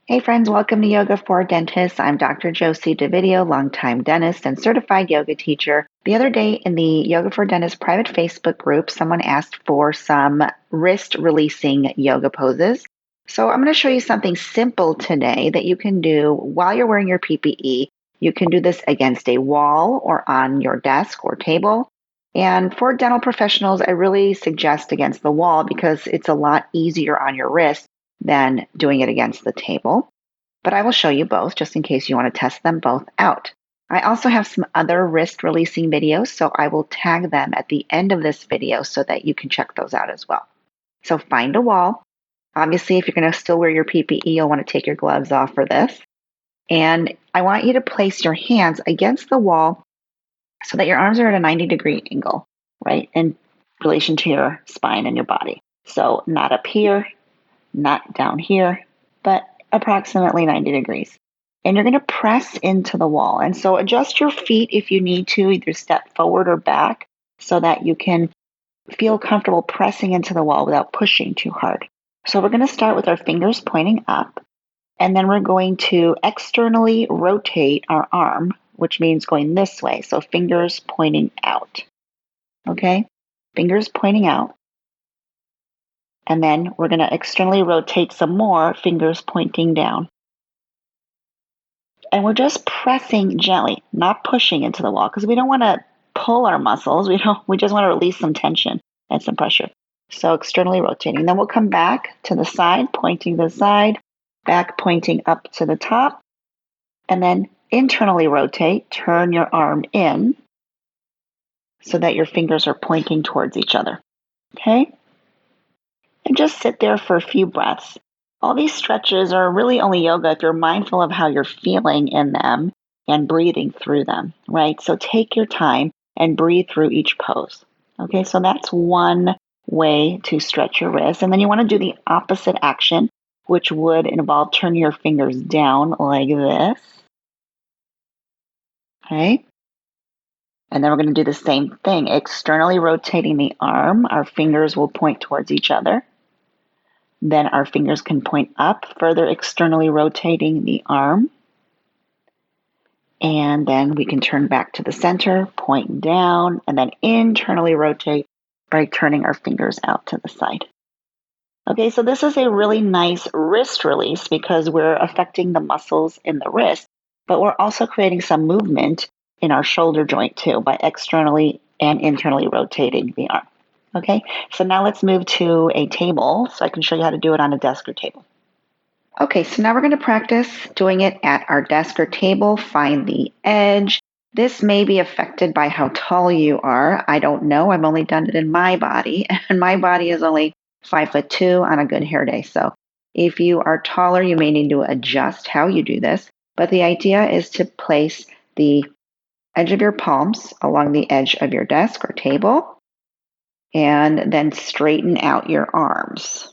Hey friends, welcome to Yoga for Dentists. I'm Dr. Josie DeVideo, longtime dentist and certified yoga teacher. The other day in the Yoga for Dentists private Facebook group, someone asked for some wrist releasing yoga poses. So I'm going to show you something simple today that you can do while you're wearing your PPE. You can do this against a wall or on your desk or table. And for dental professionals, I really suggest against the wall because it's a lot easier on your wrist than doing it against the table. But I will show you both just in case you want to test them both out. I also have some other wrist releasing videos, so I will tag them at the end of this video so that you can check those out as well. So find a wall. Obviously, if you're going to still wear your PPE, you'll want to take your gloves off for this. And I want you to place your hands against the wall so that your arms are at a 90-degree angle, right, in relation to your spine and your body. So not up here, not down here, but approximately 90 degrees. And you're going to press into the wall. And so adjust your feet if you need to, either step forward or back so that you can feel comfortable pressing into the wall without pushing too hard. So we're going to start with our fingers pointing up, and then we're going to externally rotate our arm, which means going this way. So fingers pointing out. Okay? Fingers pointing out. And then we're going to externally rotate some more, fingers pointing down. And we're just pressing gently, not pushing into the wall because we don't want to pull our muscles. We just want to release some tension and some pressure. So externally rotating. Then we'll come back to the side, pointing to the side, back pointing up to the top. And then internally rotate, turn your arm in so that your fingers are pointing towards each other. Okay? And just sit there for a few breaths. All these stretches are really only yoga if you're mindful of how you're feeling in them and breathing through them, right? So take your time and breathe through each pose. Okay, so that's one way to stretch your wrists. And then you want to do the opposite action, which would involve turning your fingers down like this. Okay. And then we're going to do the same thing, externally rotating the arm. Our fingers will point towards each other. Then our fingers can point up, further externally rotating the arm. And then we can turn back to the center, point down, and then internally rotate by turning our fingers out to the side. Okay, so this is a really nice wrist release because we're affecting the muscles in the wrist, but we're also creating some movement in our shoulder joint too by externally and internally rotating the arm. Okay, so now let's move to a table so I can show you how to do it on a desk or table. Okay, so now we're going to practice doing it at our desk or table. Find the edge. This may be affected by how tall you are. I don't know. I've only done it in my body, and my body is only 5'2" on a good hair day. So if you are taller, you may need to adjust how you do this. But the idea is to place the edge of your palms along the edge of your desk or table, and then straighten out your arms,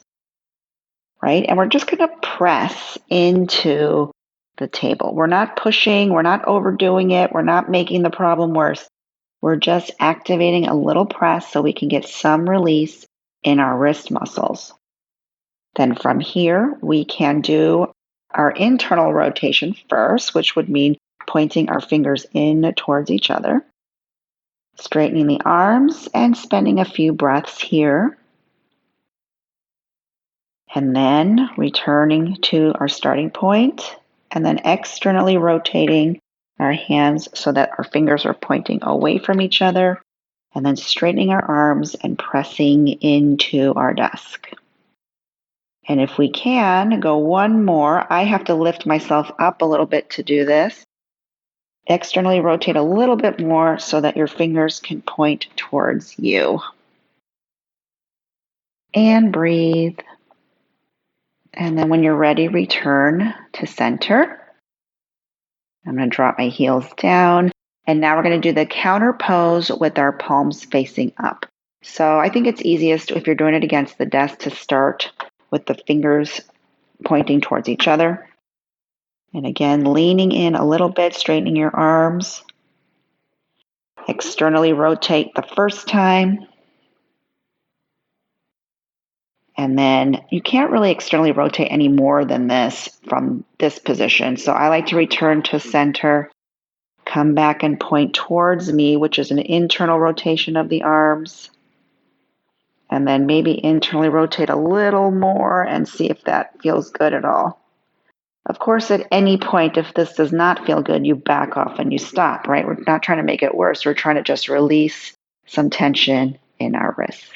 right? And we're just going to press into the table. We're not pushing, we're not overdoing it, we're not making the problem worse. We're just activating a little press so we can get some release in our wrist muscles. Then from here, we can do our internal rotation first, which would mean pointing our fingers in towards each other. Straightening the arms and spending a few breaths here. And then returning to our starting point and then externally rotating our hands so that our fingers are pointing away from each other and then straightening our arms and pressing into our desk. And if we can, go one more. I have to lift myself up a little bit to do this. Externally rotate a little bit more so that your fingers can point towards you. And breathe. And then when you're ready, return to center. I'm going to drop my heels down. And now we're going to do the counter pose with our palms facing up. So I think it's easiest if you're doing it against the desk to start with the fingers pointing towards each other. And again, leaning in a little bit, straightening your arms. Externally rotate the first time. And then you can't really externally rotate any more than this from this position. So I like to return to center, come back and point towards me, which is an internal rotation of the arms. And then maybe internally rotate a little more and see if that feels good at all. Of course, at any point, if this does not feel good, you back off and you stop, right? We're not trying to make it worse. We're trying to just release some tension in our wrists.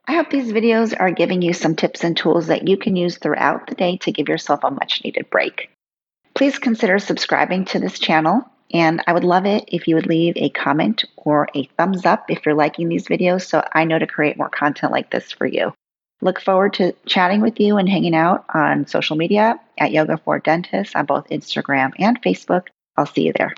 I hope these videos are giving you some tips and tools that you can use throughout the day to give yourself a much needed break. Please consider subscribing to this channel, and I would love it if you would leave a comment or a thumbs up if you're liking these videos so I know to create more content like this for you. Look forward to chatting with you and hanging out on social media at Yoga for Dentists on both Instagram and Facebook. I'll see you there.